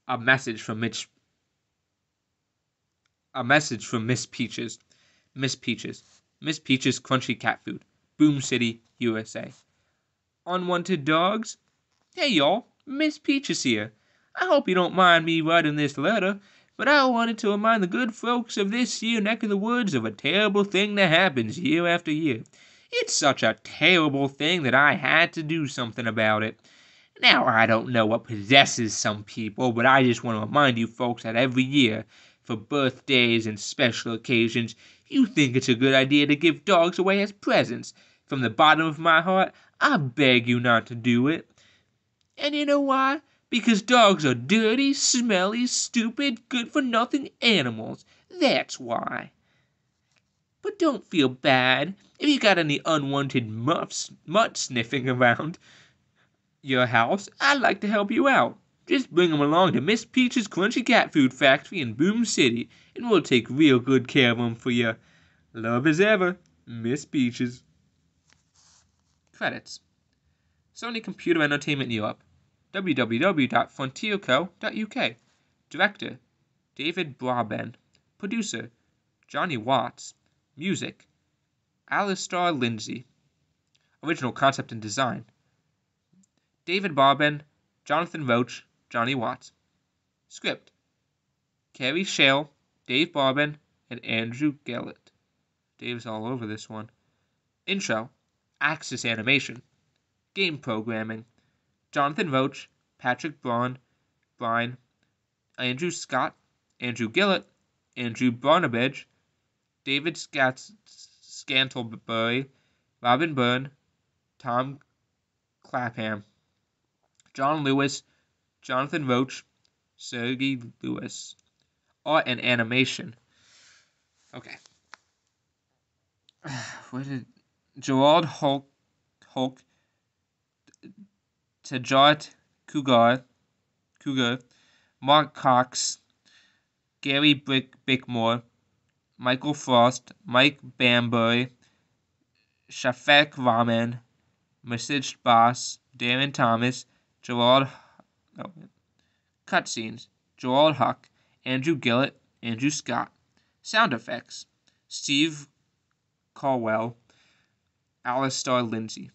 A message from Mitch. A message from Miss Peaches. Miss Peaches. Miss Peaches Crunchy Cat Food. Boom City, USA. Unwanted dogs? Hey y'all, Miss Peaches here. I hope you don't mind me writing this letter, but I wanted to remind the good folks of this here neck of the woods of a terrible thing that happens year after year. It's such a terrible thing that I had to do something about it. Now, I don't know what possesses some people, but I just want to remind you folks that every year, for birthdays and special occasions, you think it's a good idea to give dogs away as presents. From the bottom of my heart, I beg you not to do it. And you know why? Because dogs are dirty, smelly, stupid, good-for-nothing animals. That's why. But don't feel bad if you got any unwanted mutt sniffing around your house. I'd like to help you out. Just bring them along to Miss Peach's Crunchy Cat Food Factory in Boom City, and we'll take real good care of them for you. Love as ever, Miss Peaches. Credits. Sony Computer Entertainment Europe. www.frontierco.uk. Director, David Braben. Producer, Johnny Watts. Music, Alistair Lindsay. Original concept and design, David Barben, Jonathan Roach, Johnny Watts. Script, Carrie Shale, Dave Barben, and Andrew Gellett. Dave's all over this one. Intro, Axis Animation. Game programming, Jonathan Roach, Patrick Brine, Andrew Scott, Andrew Gillett, Andrew Barnabedge, David Scantlebury, Robin Byrne, Tom Clapham, John Lewis, Jonathan Roach, Sergey Lewis. Art and animation. Okay. Gerard Hulk, Tajart Cougar, Mark Cox, Gary Bickmore, Michael Frost, Mike Bambury, Shafak Rahman, Message Boss, Darren Thomas, Cutscenes, Gerald Huck, Andrew Gillett, Andrew Scott. Sound effects, Steve Caldwell, Alistair Lindsay.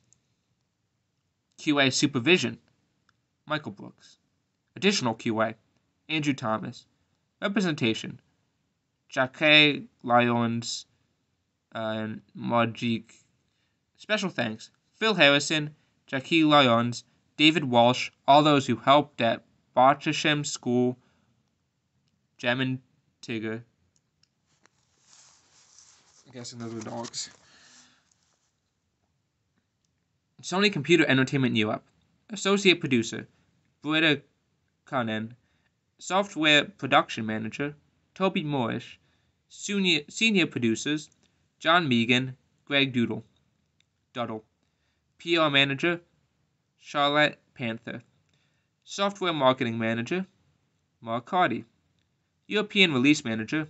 QA supervision, Michael Brooks. Additional QA, Andrew Thomas. Representation, Jacques Lyons and Marjik. Special thanks, Phil Harrison, Jacques Lyons, David Walsh, all those who helped at Barchesham School, Gem and Tigger. I'm guessing those are dogs. Sony Computer Entertainment Europe. Associate Producer, Britta Conan. Software Production Manager, Toby Morris. Senior Producers, John Megan, Greg Duddle. PR Manager, Charlotte Panther. Software Marketing Manager, Mark Hardy. European Release Manager,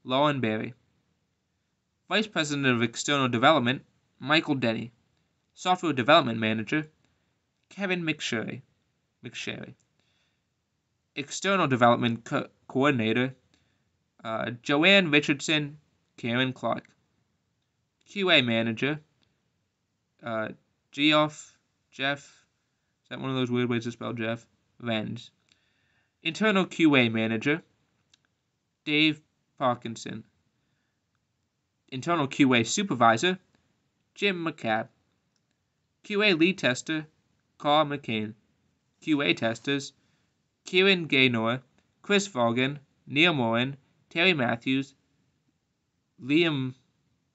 Lauren Berry. Vice President of External Development, Michael Denny. Software Development Manager, Kevin McSherry. External Development Coordinator, Joanne Richardson, Karen Clark. QA Manager, Jeff, is that one of those weird ways to spell Jeff? Renz. Internal QA Manager, Dave Parkinson. Internal QA Supervisor, Jim McCabe. QA Lead Tester, Carl McCain. QA Testers, Kieran Gaynor, Chris Vaughan, Neil Morin, Terry Matthews, Liam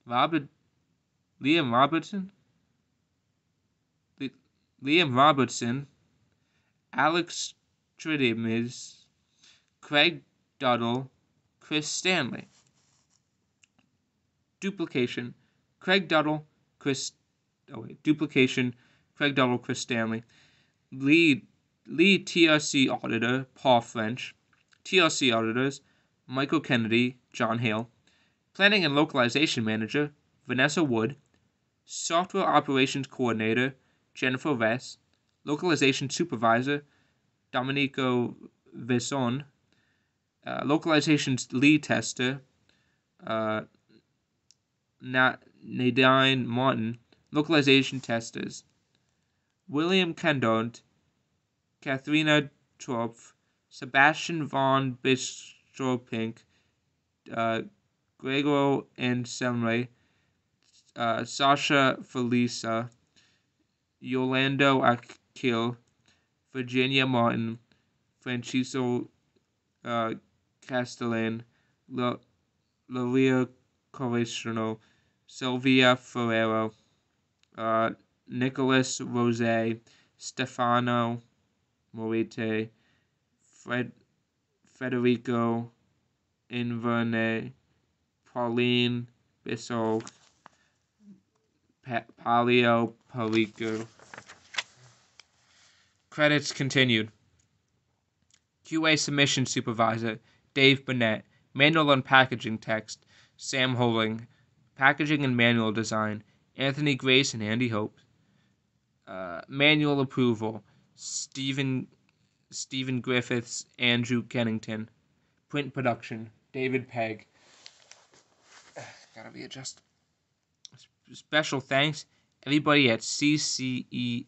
Robertson, Alex Tridimis, Craig Duddle, Chris Stanley. Duplication, Craig Duddle, Chris Stanley. Lead TRC Auditor, Paul French. TRC Auditors, Michael Kennedy, John Hale. Planning and Localization Manager, Vanessa Wood. Software Operations Coordinator, Jennifer Vess. Localization Supervisor, Domenico Visson, localization's lead tester, Nadine Martin, localization testers, William Kendont, Katharina Tropf, Sebastian von Bistropink, Gregor Anselme, Sasha Felisa, Yolando Akil, Virginia Martin, Francisco Castellan, Loria Correciano, Sylvia Ferrero, Nicholas Rose, Stefano Morite, Federico Inverne, Pauline Bissell, Palio Palico. Credits continued. QA Submission Supervisor, Dave Burnett. Manual and Packaging Text, Sam Holding. Packaging and Manual Design, Anthony Grace and Andy Hope. Manual Approval, Stephen Griffiths, Andrew Kennington. Print Production, David Pegg. Gotta be adjusted. Special thanks, everybody at SCEEQA,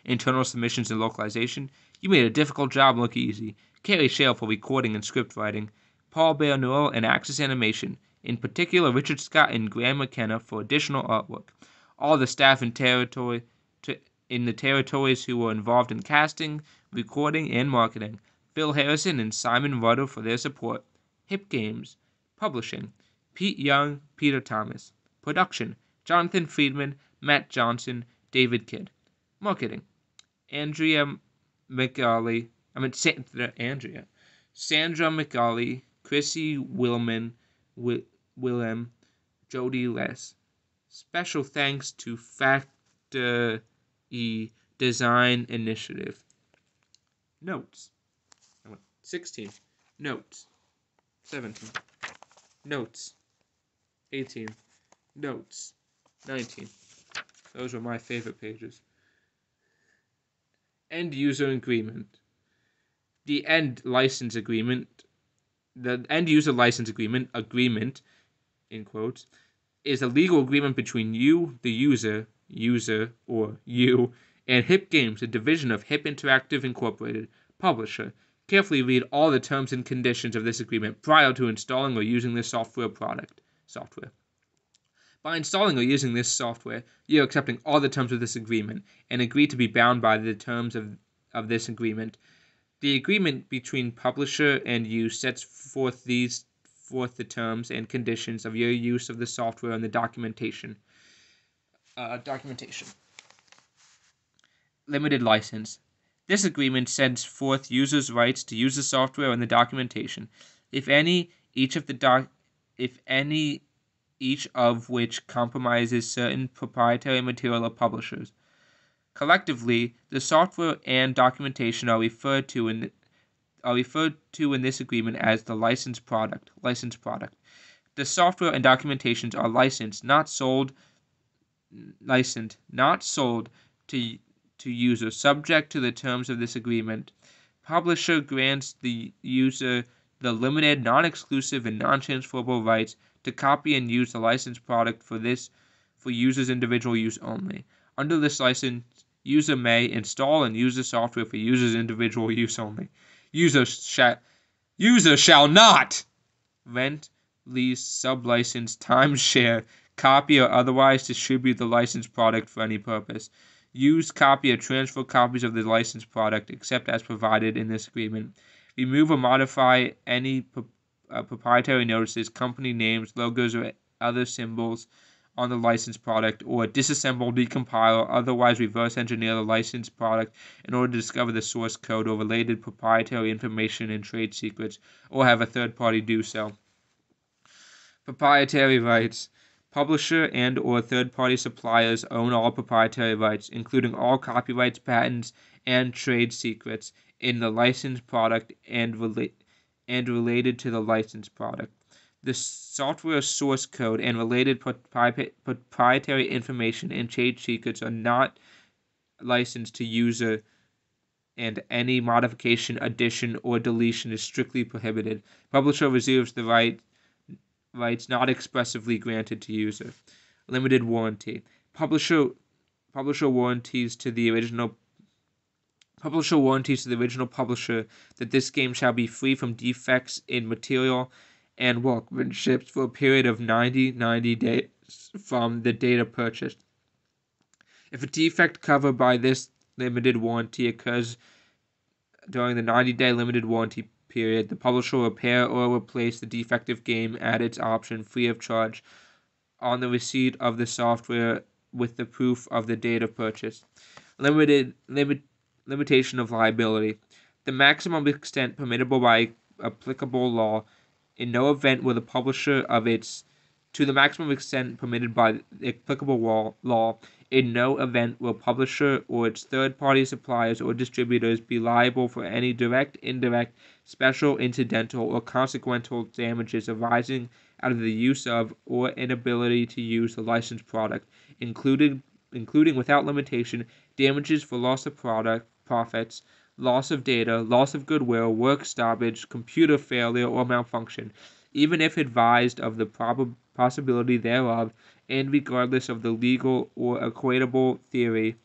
Internal Submissions and Localization. You made a difficult job look easy. Carrie Shale for recording and script writing. Paul Bear-Newell and Axis Animation. In particular, Richard Scott and Graham McKenna for additional artwork. All the staff in the territories who were involved in casting, recording, and marketing. Phil Harrison and Simon Rudder for their support. Hip Games. Publishing, Pete Young, Peter Thomas. Production, Jonathan Friedman, Matt Johnson, David Kidd. Marketing, Sandra McGarley, Chrissy Willem, Jody Les. Special thanks to Factor E Design Initiative. Notes. 16. Notes. 17. Notes. 18. Notes. 19. Those were my favorite pages. End user agreement. The end license agreement, the end user license agreement, in quotes, is a legal agreement between you, the user, or you, and Hip Games, a division of Hip Interactive Incorporated, publisher. Carefully read all the terms and conditions of this agreement prior to installing or using this software. By installing or using this software, you are accepting all the terms of this agreement and agree to be bound by the terms of this agreement. The agreement between publisher and you sets forth the terms and conditions of your use of the software and the documentation. Limited license. This agreement sets forth users' rights to use the software and the documentation, if any, each of which compromises certain proprietary material of publishers. Collectively, the software and documentation are referred to in this agreement as the licensed product. The software and documentations are licensed, not sold to users, subject to the terms of this agreement. Publisher grants the user the limited, non-exclusive, and non-transferable rights to copy and use the licensed product for user's individual use only. Under this license, user may install and use the software for user's individual use only. User shall not rent, lease, sublicense, timeshare, copy, or otherwise distribute the licensed product for any purpose. Use, copy, or transfer copies of the licensed product except as provided in this agreement. Remove or modify any proprietary notices, company names, logos, or other symbols on the licensed product, or disassemble, decompile, or otherwise reverse engineer the licensed product in order to discover the source code or related proprietary information and trade secrets, or have a third party do so. Proprietary rights. Publisher and or third-party suppliers own all proprietary rights, including all copyrights, patents, and trade secrets in the licensed product and related to the licensed product. The software source code and related proprietary information and trade secrets are not licensed to user and any modification, addition, or deletion is strictly prohibited. Publisher reserves the rights not expressly granted to user. Limited warranty. Publisher warranties to the original publisher that this game shall be free from defects in material and workmanship for a period of 90 days from the date of purchase. If a defect covered by this limited warranty occurs during the 90-day limited warranty period, the publisher will repair or replace the defective game at its option free of charge on the receipt of the software with the proof of the date of purchase. Limitation of liability. The maximum extent permissible by applicable law. In no event will the publisher of its to the maximum extent permitted by applicable law. In no event will publisher or its third-party suppliers or distributors be liable for any direct, indirect, special, incidental, or consequential damages arising out of the use of or inability to use the licensed product, including without limitation damages for loss of profits, loss of data, loss of goodwill, work stoppage, computer failure, or malfunction, even if advised of the possibility thereof, and regardless of the legal or equitable theory,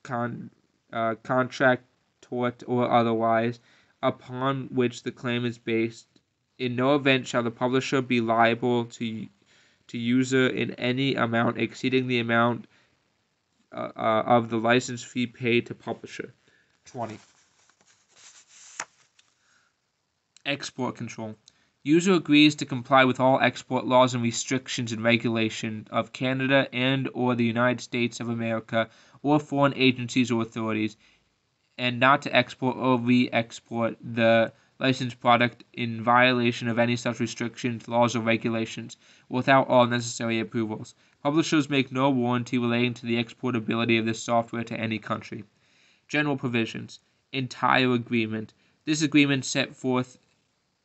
contract, tort, or otherwise, upon which the claim is based. In no event shall the publisher be liable to user in any amount exceeding the amount of the license fee paid to publisher. 20. Export control. User agrees to comply with all export laws and restrictions and regulations of Canada and or the United States of America or foreign agencies or authorities, and not to export or re-export the licensed product in violation of any such restrictions, laws, or regulations, without all necessary approvals. Publishers make no warranty relating to the exportability of this software to any country. General provisions. Entire agreement. This agreement sets forth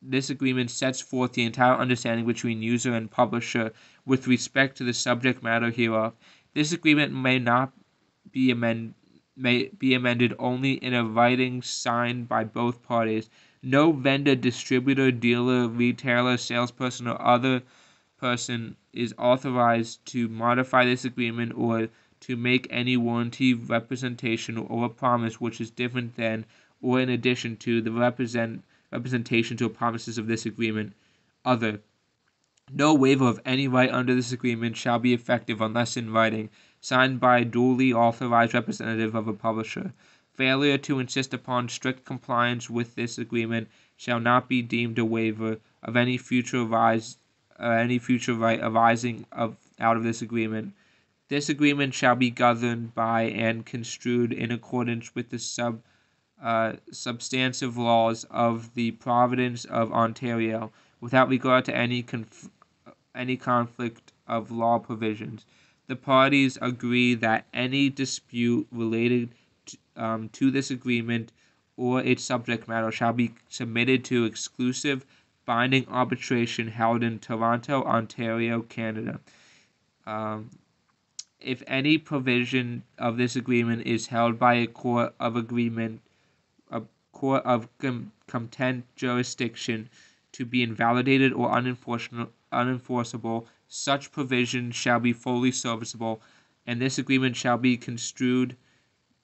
the entire understanding between user and publisher with respect to the subject matter hereof. This agreement may be amended only in a writing signed by both parties. No vendor, distributor, dealer, retailer, salesperson, or other person is authorized to modify this agreement or to make any warranty, representation, or promise which is different than or in addition to the representations or promises of this agreement. Other. No waiver of any right under this agreement shall be effective unless in writing, signed by a duly authorized representative of a publisher. Failure to insist upon strict compliance with this agreement shall not be deemed a waiver of any future right arising out of this agreement. This agreement shall be governed by and construed in accordance with the substantive laws of the province of Ontario, without regard to any conflict of law provisions. The parties agree that any dispute related to this agreement or its subject matter shall be submitted to exclusive binding arbitration held in Toronto, Ontario, Canada. If any provision of this agreement is held by a court of competent jurisdiction to be invalidated or unenforceable, such provision shall be fully serviceable, and this agreement shall be construed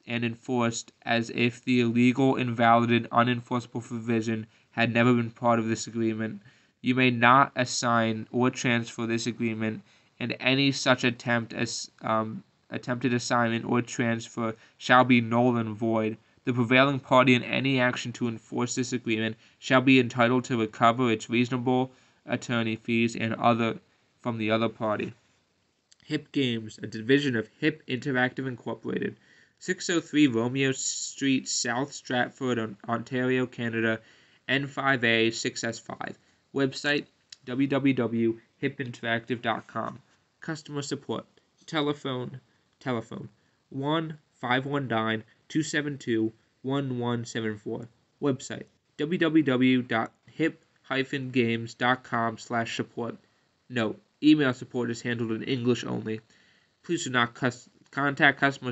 and enforced as if the illegal, invalid, and unenforceable provision had never been part of this agreement. You may not assign or transfer this agreement, and any such attempted assignment or transfer shall be null and void. The prevailing party in any action to enforce this agreement shall be entitled to recover its reasonable attorney fees and other from the other party. HIP Games, a division of HIP Interactive Incorporated, 603 Romeo Street, South Stratford, Ontario, Canada, N5A 6S5. Website www.hipinteractive.com. Customer support. Telephone 1-519-272-1174. Website www.hip-games.com/support. Note: email support is handled in English only. Please do not contact customer